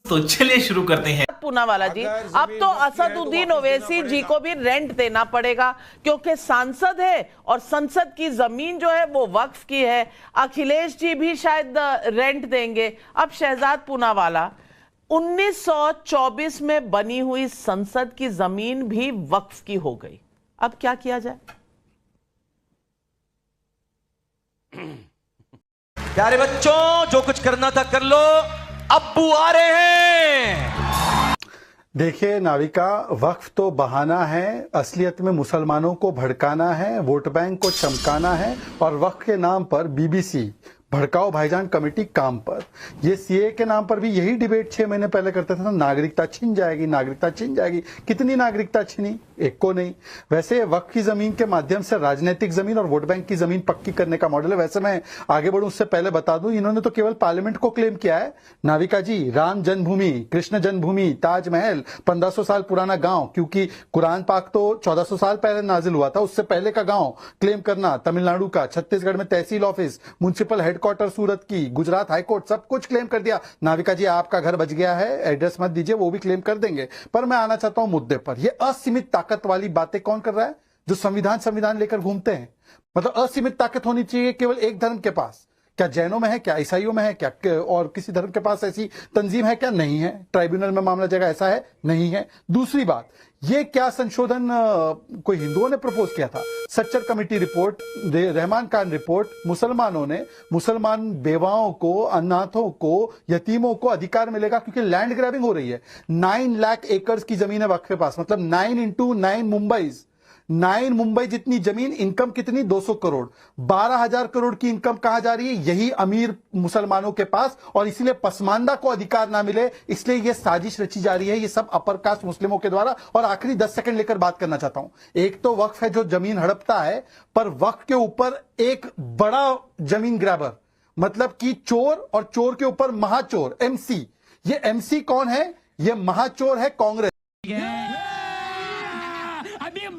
तो चलिए शुरू करते हैं। पूनावाला जी, अब तो असदुद्दीन ओवैसी जी को भी रेंट देना पड़ेगा क्योंकि सांसद है और संसद की जमीन जो है वो वक्फ की है। अखिलेश जी भी शायद रेंट देंगे। अब शहजाद पूनावाला, 1924 में बनी हुई संसद की जमीन भी वक्फ की हो गई। अब क्या किया जाए? प्यारे बच्चों, जो कुछ करना था कर लो, अब्बू आ रहे हैं। देखिए नाविका, वक्फ तो बहाना है, असलियत में मुसलमानों को भड़काना है, वोट बैंक को चमकाना है और वक्फ के नाम पर बीबीसी भड़काओ भाईजान कमेटी काम पर। ये सीए के नाम पर भी यही डिबेट 6 महीने पहले करते थे ना, नागरिकता छिन जाएगी, नागरिकता छिन जाएगी। कितनी नागरिकता छिनी? एक को नहीं। वैसे वक्फ की जमीन के माध्यम से राजनीतिक जमीन और वोट बैंक की जमीन पक्की करने का मॉडल है। वैसे मैं आगे बढ़ूं उससे पहले बता दूं, इन्होंने तो केवल पार्लियामेंट को क्लेम किया है। नाविका जी, राम जन्मभूमि, कृष्ण जन्मभूमि, ताजमहल, 1500 साल पुराना गांव, क्योंकि कुरान पाक तो 1400 साल पहले नाजिल हुआ था, उससे पहले का गांव क्लेम करना, तमिलनाडु का, छत्तीसगढ़ में तहसील ऑफिस, म्युनिसिपल हेडक्वार्टर सूरत की, गुजरात हाईकोर्ट, सब कुछ क्लेम कर दिया। नाविका जी, आपका घर बच गया है, एड्रेस मत दीजिए, वो भी क्लेम कर देंगे। पर मैं आना चाहता हूं मुद्दे पर। ये असीमित ताकत वाली बातें कौन कर रहा है? जो संविधान लेकर घूमते हैं। मतलब असीमित ताकत होनी चाहिए केवल एक धर्म के पास। क्या जैनों में है? क्या ईसाइयों में है? क्या और किसी धर्म के पास ऐसी तंजीम है? क्या नहीं है? ट्राइब्यूनल में मामला जाएगा, ऐसा है? नहीं है। दूसरी बात, ये क्या संशोधन कोई हिंदुओं ने प्रपोज किया था? Sachar committee report, Rahman Khan report, मुसलमानों ने, मुसलमान बेवाओं को, अनाथों को, यतीमों को अधिकार मिलेगा क्योंकि लैंड ग्रैबिंग हो रही है। 9 लाख एकड़ की जमीन है वक्फ के पास, मतलब 9 into 9 मुंबई, 9 मुंबई जितनी जमीन। इनकम कितनी? 200 करोड़। 12,000 करोड़ की इनकम कहां जा रही है? यही अमीर मुसलमानों के पास। और इसलिए पसमानदा को अधिकार ना मिले, इसलिए यह साजिश रची जा रही है, ये सब अपर कास्ट मुस्लिमों के द्वारा। और आखिरी 10 सेकंड लेकर बात करना चाहता हूं। एक तो वक्फ है जो जमीन हड़पता है, पर वक्फ के ऊपर एक बड़ा जमीन ग्रैबर, मतलब कि चोर, और चोर के ऊपर महाचोर, एमसी। ये एमसी कौन है? ये महाचोर है कांग्रेस।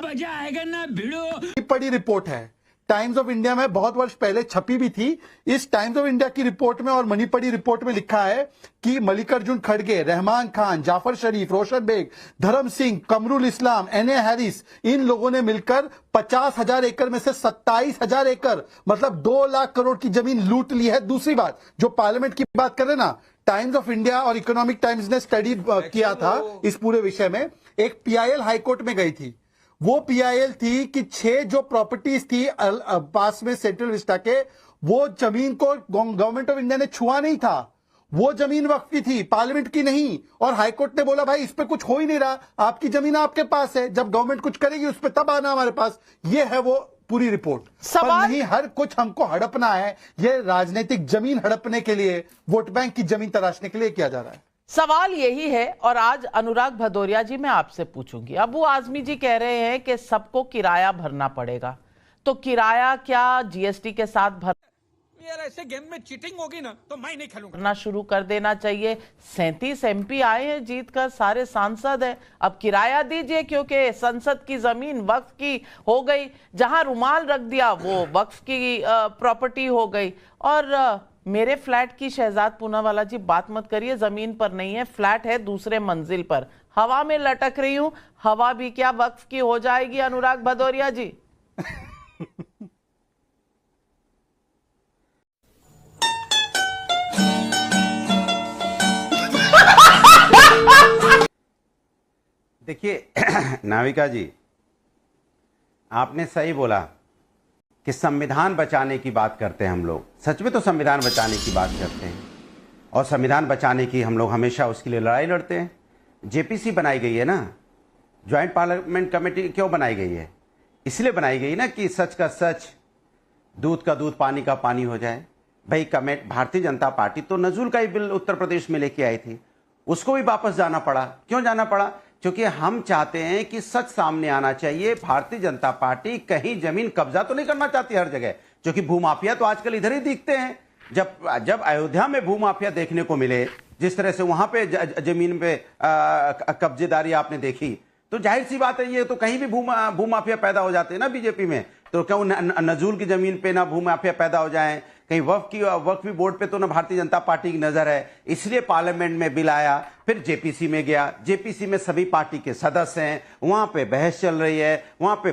मजा आएगा ना भिड़ो। बड़ी रिपोर्ट है, टाइम्स ऑफ इंडिया में बहुत वर्ष पहले छपी भी थी। इस टाइम्स ऑफ इंडिया की रिपोर्ट में और मणिपड़ी रिपोर्ट में लिखा है कि मल्लिकार्जुन खड़गे, रहमान खान, जाफर शरीफ, रोशन बेग, धर्म सिंह, कमरुल इस्लाम, एनए हैरिस, इन लोगों ने मिलकर 50,000 एकड़ में से 27,000 एकड़, मतलब 2 लाख करोड़ की जमीन लूट ली है। दूसरी बात, जो पार्लियामेंट की बात कर रहे ना, टाइम्स ऑफ इंडिया और इकोनॉमिक टाइम्स ने स्टडी किया था इस पूरे विषय में। एक पीआईएल हाईकोर्ट में गई थी। वो पीआईएल थी कि 6 जो प्रॉपर्टीज थी पास में सेंट्रल विस्टा के, वो जमीन को गवर्नमेंट ऑफ इंडिया ने छुआ नहीं था। वो जमीन वक्फ की थी, पार्लियामेंट की नहीं। और हाईकोर्ट ने बोला भाई इस पे कुछ हो ही नहीं रहा, आपकी जमीन आपके पास है, जब गवर्नमेंट कुछ करेगी उस पे तब आना हमारे पास। ये है वो पूरी रिपोर्ट। पर नहीं, हर कुछ हमको हड़पना है, ये राजनीतिक जमीन हड़पने के लिए, वोट बैंक की जमीन तराशने के लिए किया जा रहा है। सवाल यही है, और आज अनुराग भदौरिया जी मैं आपसे पूछूंगी। अबू आजमी जी कह रहे हैं कि सबको किराया भरना पड़ेगा, तो किराया क्या जीएसटी के साथ यार ऐसे गेम में चीटिंग होगी ना तो मैं नहीं खेलूंगा। भरना शुरू कर देना चाहिए? 37 एमपी आए हैं जीत कर, सारे सांसद हैं, अब किराया दीजिए क्योंकि संसद की जमीन वक्फ की हो गई। जहां रुमाल रख दिया वो वक्फ की प्रॉपर्टी हो गई। और मेरे फ्लैट की शहजाद पूनावाला जी बात मत करिए, जमीन पर नहीं है, फ्लैट है दूसरे मंजिल पर, हवा में लटक रही हूं। हवा भी क्या वक्फ की हो जाएगी अनुराग भदौरिया जी? देखिए नाविका जी, आपने सही बोला कि संविधान बचाने की बात करते हैं हम लोग। सच में तो संविधान बचाने की बात करते हैं, और संविधान बचाने की हम लोग हमेशा उसके लिए लड़ाई लड़ते हैं। जेपीसी बनाई गई है ना, ज्वाइंट पार्लियामेंट कमेटी क्यों बनाई गई है? इसलिए बनाई गई ना कि सच का सच, दूध का दूध, पानी का पानी हो जाए। भाई भारतीय जनता पार्टी तो नजूल का ही बिल उत्तर प्रदेश में लेके आई थी, उसको भी वापस जाना पड़ा। क्यों जाना पड़ा? क्योंकि हम चाहते हैं कि सच सामने आना चाहिए। भारतीय जनता पार्टी कहीं जमीन कब्जा तो नहीं करना चाहती हर जगह, क्योंकि भूमाफिया तो आजकल इधर ही दिखते हैं। जब अयोध्या में भूमाफिया देखने को मिले, जिस तरह से वहां पे जमीन पे कब्जेदारी आपने देखी, तो जाहिर सी बात है ये तो कहीं भी भूमाफिया पैदा हो जाते हैं ना बीजेपी में। तो क्यों नजूल की जमीन पे ना भूमाफिया पैदा हो जाए, कहीं वक्फ बोर्ड पे तो ना भारतीय जनता पार्टी की नजर है, इसलिए पार्लियामेंट में बिल आया, फिर जेपीसी में गया, जेपीसी में सभी पार्टी के सदस्य हैं, वहां पे बहस चल रही है, वहां पे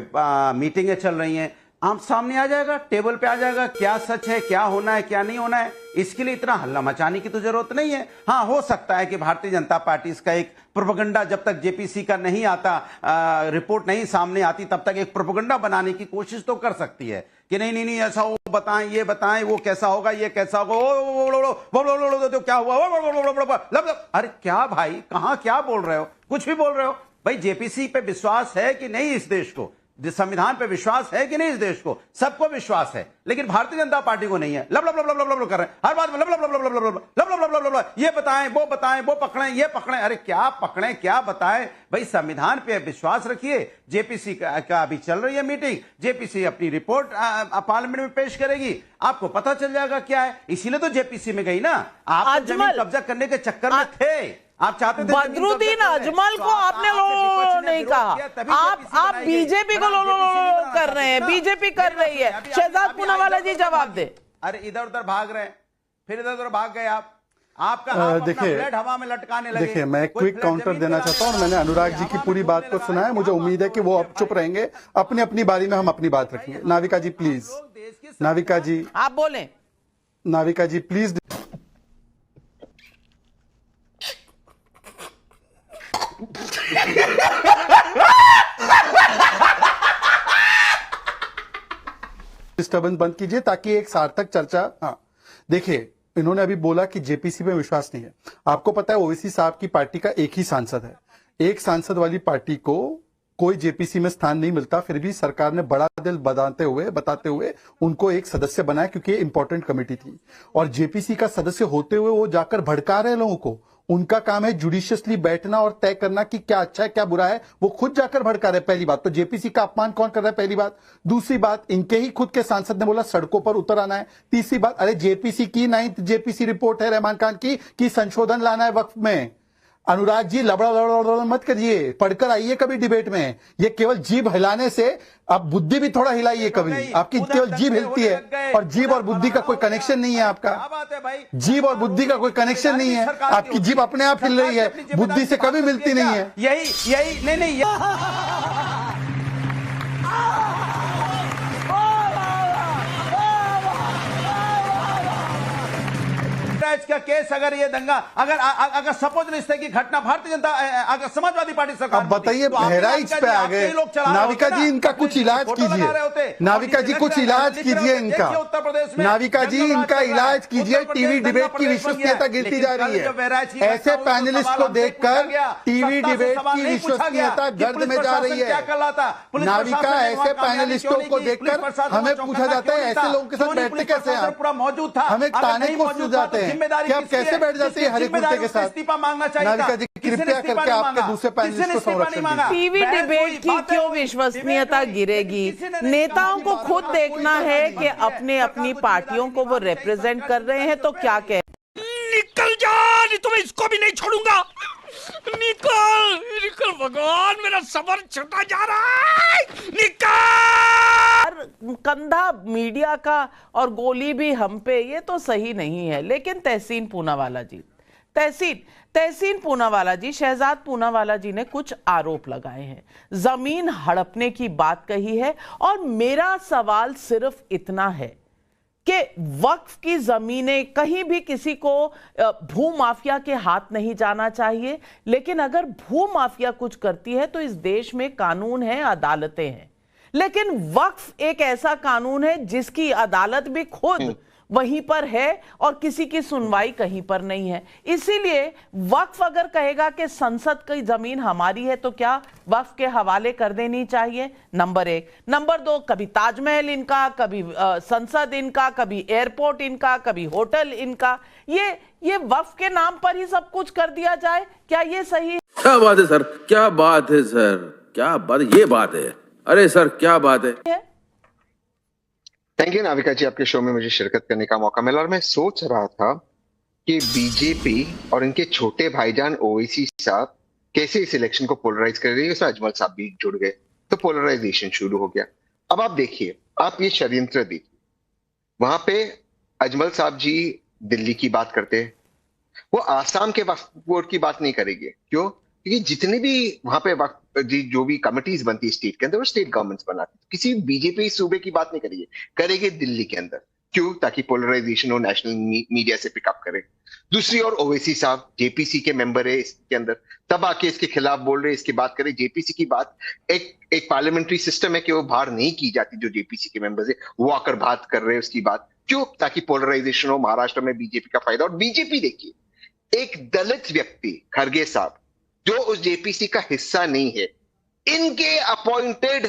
मीटिंगें चल रही हैं, आम सामने आ जाएगा, टेबल पे आ जाएगा क्या सच है, क्या होना है, क्या नहीं होना है। इसके लिए इतना हल्ला मचाने की तो जरूरत नहीं है। हाँ, हो सकता है कि भारतीय जनता पार्टी इसका एक प्रोपेगेंडा, जब तक जेपीसी का नहीं आता, रिपोर्ट नहीं सामने आती, तब तक एक प्रोपेगेंडा बनाने की कोशिश तो कर सकती है कि नहीं नहीं नहीं ऐसा वो बताएं, ये बताएं, वो कैसा होगा, ये कैसा होगा, वो क्या हुआ, अरे क्या भाई, कहां क्या बोल रहे हो, कुछ भी बोल रहे हो भाई। जेपीसी पे विश्वास है कि नहीं इस देश को, संविधान पे विश्वास है कि नहीं इस देश को, सबको विश्वास है, लेकिन भारतीय जनता पार्टी को नहीं है। लब लब लब लब लब लब कर रहे हैं हर बात में, लब लब लब लब लब लब लब लब लब लब, ये बताएं, वो पकड़ें, ये पकड़ें, अरे क्या पकड़ें, क्या बताएं भाई। संविधान पे विश्वास रखिए। जेपीसी का अभी चल रही है मीटिंग, जेपीसी अपनी रिपोर्ट पार्लियामेंट में पेश करेगी, आपको पता चल जाएगा क्या है। इसीलिए तो जेपीसी में गई ना, आप जमीन कब्जा करने के चक्कर में थे, आप चाहते थे बदरुद्दीन अजमल को आपने लो नहीं कहा, आप बीजेपी को लो कर रहे हैं, बीजेपी कर रही है। शहजाद पूनावाला जी जवाब दे। अरे इधर उधर भाग रहे हैं, फिर इधर उधर भाग गए आप देखिए हवा में लटकाने लगे। देखिए, मैं क्विक काउंटर देना चाहता हूं, और मैंने अनुराग जी की पूरी बात को सुना है, मुझे उम्मीद है कि वो अब चुप रहेंगे, अपनी अपनी बारी में हम अपनी बात रखेंगे। नाविका जी प्लीज, नाविका जी आप बोलें। नाविका जी प्लीज। डिस्टर्बेंस बंद कीजिए ताकि एक सार्थक चर्चा। हाँ, देखिए, इन्होंने अभी बोला कि जेपीसी पे विश्वास नहीं है। आपको पता है ओवैसी साहब की पार्टी का एक ही सांसद है, एक सांसद वाली पार्टी को कोई जेपीसी में स्थान नहीं मिलता, फिर भी सरकार ने बड़ा दिल बताते हुए उनको एक सदस्य बनाया, क्योंकि इंपॉर्टेंट कमेटी थी। और जेपीसी का सदस्य होते हुए वो जाकर भड़का रहे लोगों को। उनका काम है जुडिशियसली बैठना और तय करना कि क्या अच्छा है क्या बुरा है, वो खुद जाकर भड़का रहे। पहली बात तो जेपीसी का अपमान कौन कर रहा है, पहली बात। दूसरी बात, इनके ही खुद के सांसद ने बोला सड़कों पर उतर आना है। तीसरी बात, अरे जेपीसी की 9th जेपीसी रिपोर्ट है रहमान खान की कि संशोधन लाना है वक्फ में। अनुराग जी लबड़ा मत करिए, पढ़कर आइए कभी डिबेट में। ये केवल जीभ हिलाने से, आप बुद्धि भी थोड़ा हिलाइए कभी, आपकी केवल जीभ हिलती है, और जीभ और बुद्धि का कोई कनेक्शन नहीं है आपका। जीभ और बुद्धि का कोई कनेक्शन नहीं है, आपकी जीभ अपने आप हिल रही है, बुद्धि से कभी मिलती नहीं है। यही नहीं का केस, अगर ये दंगा, अगर सपोज इस तरह की घटना भारतीय जनता, अगर समाजवादी पार्टी सरकार, अब बताइए बहराइच पे आ गए। नाविका जी इनका कुछ इलाज कीजिए, नाविका जी कुछ इलाज कीजिए इनका, नाविका जी इनका इलाज कीजिए। टीवी डिबेट की विश्वसनीयता गिरती जा रही है। ऐसे पैनलिस्ट को देखकर टीवी डिबेट की विश्वसनीयता गर्द में जा रही है। नाविका, ऐसे पैनलिस्टों को देखकर हमें पूछा जाता है ऐसे लोगों के साथ बैठते कैसे हैं आप, मौजूद था, हमें ताने को सूझ जाते हैं कि आप कैसे बैठ जाते हैं हरे कुर्ते के साथ। इस्तीफा मांगना चाहिए। नाविका जी कृपया करके आपके दूसरे पैनलिस्ट को संरक्षण दीजिए। टीवी डिबेट की क्यों विश्वसनीयता गिरेगी? नेताओं को खुद देखना है कि अपने अपनी पार्टियों को वो रिप्रेजेंट कर रहे हैं, तो क्या कह। निकल जा, नहीं तो मैं इसको भी नहीं छोड़ूंगा। निकल भगवान, मेरा सबर छुटा जा रहा है, निकल। कंधा मीडिया का और गोली भी हम पे, ये तो सही नहीं है। लेकिन तहसीन पूनावाला जी, तहसीन पूनावाला जी, शहजाद पूनावाला जी ने कुछ आरोप लगाए हैं, जमीन हड़पने की बात कही है। और मेरा सवाल सिर्फ इतना है कि वक्फ की जमीनें कहीं भी किसी को भू माफिया के हाथ नहीं जाना चाहिए। लेकिन अगर भू माफिया कुछ करती है तो इस देश में कानून है, अदालतें हैं। लेकिन वक्फ एक ऐसा कानून है जिसकी अदालत भी खुद वहीं पर है और किसी की सुनवाई कहीं पर नहीं है। इसीलिए वक्फ अगर कहेगा कि संसद की जमीन हमारी है तो क्या वक्फ के हवाले कर देनी चाहिए? नंबर 1। नंबर 2, कभी ताजमहल इनका, कभी संसद इनका, कभी एयरपोर्ट इनका, कभी होटल इनका, ये वक्फ के नाम पर ही सब कुछ कर दिया जाए, क्या ये सही है? क्या बात है सर, क्या बात है सर, क्या बात, ये बात है। अरे सर क्या बात है। थैंक यू नाविका जी, आपके शो में मुझे शिरकत करने का मौका मिला। और मैं सोच रहा था कि बीजेपी और इनके छोटे भाईजान ओवैसी साहब कैसे इस इलेक्शन को पोलराइज कर रही है। उसमें अजमल साहब भी जुड़ गए तो पोलराइजेशन शुरू हो गया। अब आप देखिए, आप ये षड्यंत्र देखिए, वहां पे अजमल साहब जी दिल्ली की बात करते हैं, वो आसाम के वक्फ बोर्ड की बात नहीं करेंगे। क्यों? क्योंकि जितनी भी वहां पे वक्फ जी जो भी कमिटीज बनती है स्टेट के अंदर, वो स्टेट गवर्नमेंट्स बनाती है। किसी बीजेपी सूबे की बात नहीं करेंगे, करेंगे दिल्ली के अंदर। क्यों? ताकि पोलराइजेशन हो, नेशनल मीडिया से पिकअप करे। दूसरी ओर ओवैसी साहब जेपीसी के मेंबर है इसके अंदर, तब आके इसके खिलाफ बोल रहे, इसकी बात करें। जेपीसी की बात एक पार्लियामेंट्री सिस्टम है कि वो बाहर नहीं की जाती, जो जेपीसी के मेंबर्स है वो आकर बात कर रहे हैं उसकी बात। क्यों? ताकि पोलराइजेशन हो, महाराष्ट्र में बीजेपी का फायदा। और बीजेपी देखिए, एक दलित व्यक्ति खरगे साहब जो उस जेपीसी का हिस्सा नहीं है, इनके अपॉइंटेड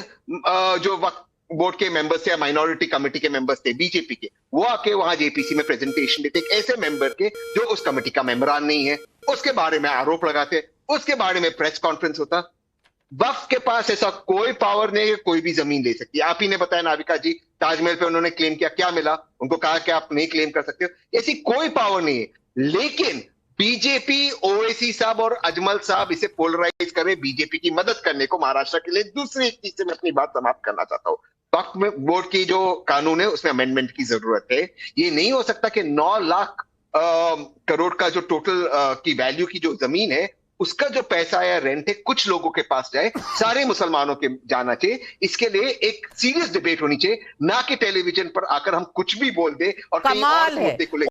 जो वक्त बोर्ड के मेंबर्स थे या माइनॉरिटी कमेटी के मेंबर्स थे बीजेपी के, वो आके वहां जेपीसी में प्रेजेंटेशन देते, एक ऐसे मेंबर के जो उस कमेटी का मेंबरान नहीं है, उसके बारे में आरोप लगाते, उसके बारे में प्रेस कॉन्फ्रेंस होता। वक्फ के पास ऐसा कोई पावर नहीं है, कोई भी जमीन दे सकती है। आप ही ने बताया नाविका जी, ताजमहल पे उन्होंने क्लेम किया, क्या मिला? उनको कहा कि आप नहीं क्लेम कर सकते हो। ऐसी कोई पावर नहीं है। लेकिन बीजेपी, ओवैसी साहब और अजमल साहब इसे पोलराइज कर रहे, बीजेपी की मदद करने को महाराष्ट्र के लिए। दूसरी चीज से मैं अपनी बात समाप्त करना चाहता हूं। वक्फ में बोर्ड की जो कानून है उसमें अमेंडमेंट की जरूरत है। ये नहीं हो सकता कि 9 लाख करोड़ का जो टोटल की वैल्यू की जो जमीन है, उसका जो पैसा या रेंट है कुछ लोगों के पास जाए, सारे मुसलमानों के जाना चाहिए। इसके लिए एक सीरियस डिबेट होनी चाहिए, ना कि टेलीविजन पर आकर हम कुछ भी बोल दे और कहीं और कमाल है। मुद्दे को लेकर